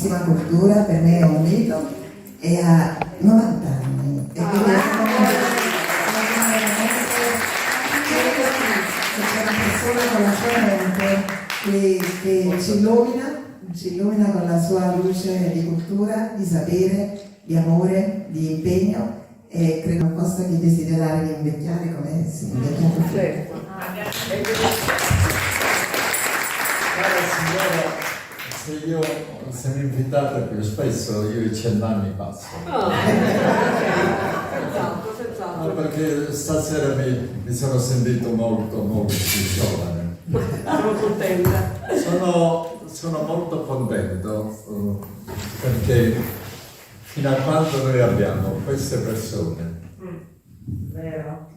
grandissima cultura, per me è un mito, e ha 90 anni. E quindi c'è una persona con la sua mente che ci illumina con la sua luce di cultura, di sapere, di amore, di impegno, e credo non possa che desiderare di invecchiare come si invecchia. Certo. Signora, se mi invitate più spesso, io i 100 anni passo. Senz'altro. Perché stasera mi sono sentito molto più giovane. Sono contenta. Sono molto contento perché fino a quando noi abbiamo queste persone, Vero.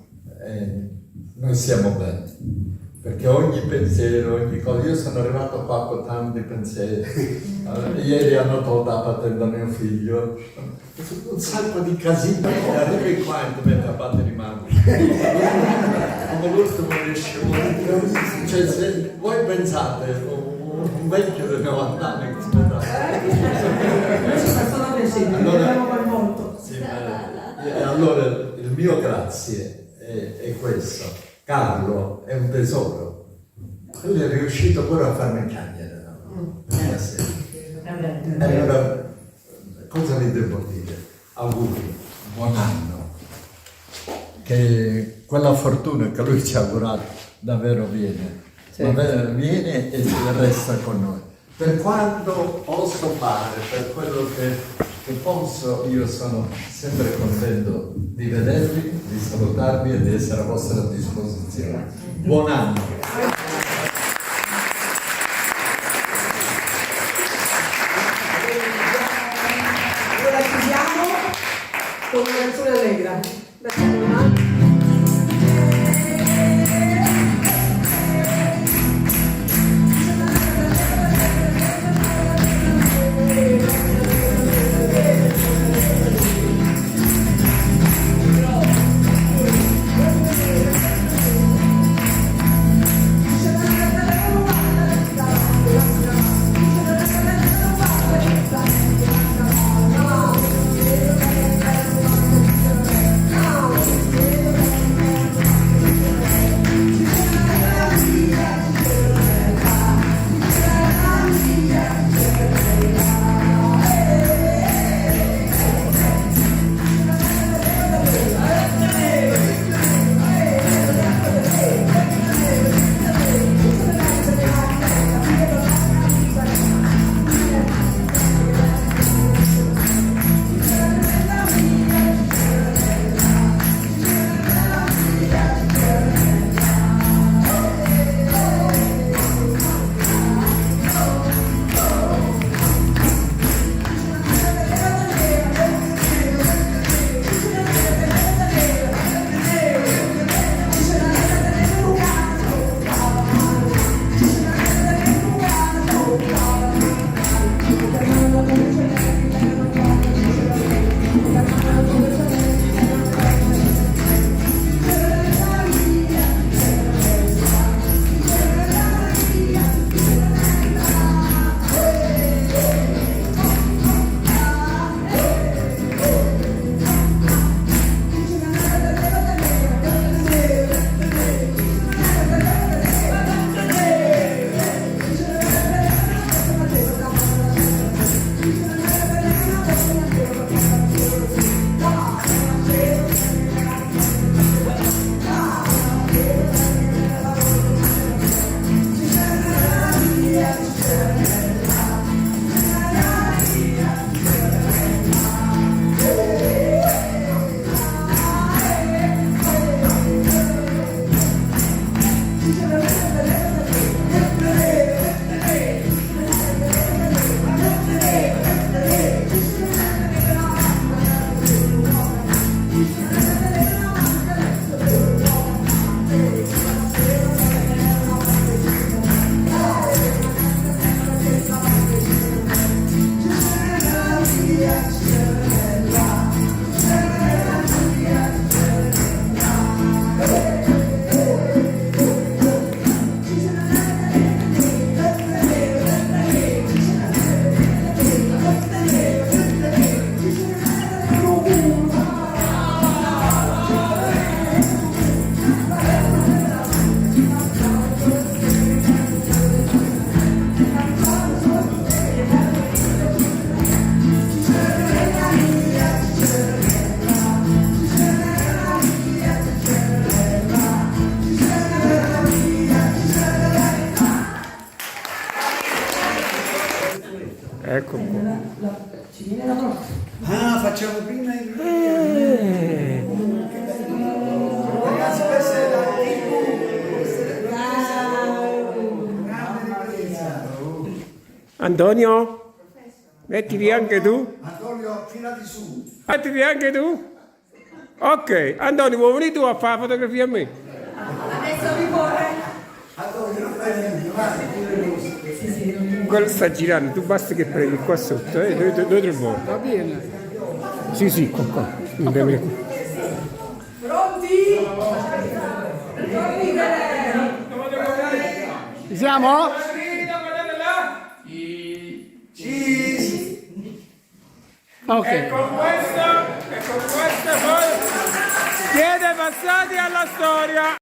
noi siamo bene. Perché ogni pensiero, ogni cosa, io sono arrivato qua con tanti pensieri. Ieri hanno tolto la patente a mio figlio, un sacco di casino, arrivi qua e ti metti a battere i mani. Come l'ultimo riesce, cioè se voi pensate, un vecchio di 90 anni che si molto. sì, e allora il mio grazie è questo. Carlo è un tesoro. Lui è riuscito pure a farmi piangere. No? Allora, cosa vi devo dire? Auguri, buon anno. Che quella fortuna che lui ci ha augurato davvero viene. Davvero viene e resta con noi. Per quanto posso fare, per quello che posso, io sono sempre contento di vedervi, di salutarvi e di essere a vostra disposizione. Buon anno! Ora chiudiamo con una canzone allegra. Ecco qua. Ci viene la notte. Ah, facciamo prima il ragazzi, questa è la TV. Antonio? Mettiti anche tu? Antonio, filati su. Mettiti anche tu? Ok, Antonio, vuoi venire tu a fare la fotografia a me? Adesso vi corre. Antonio, non fai niente, vai. Quello sta girando, tu basta che prendi qua sotto, dove troviamo? Va bene. Sì, sì, qua. Non devi venire qua. Pronti? Ci siamo? Cheese. Ok. E con questo poi siete passati alla storia.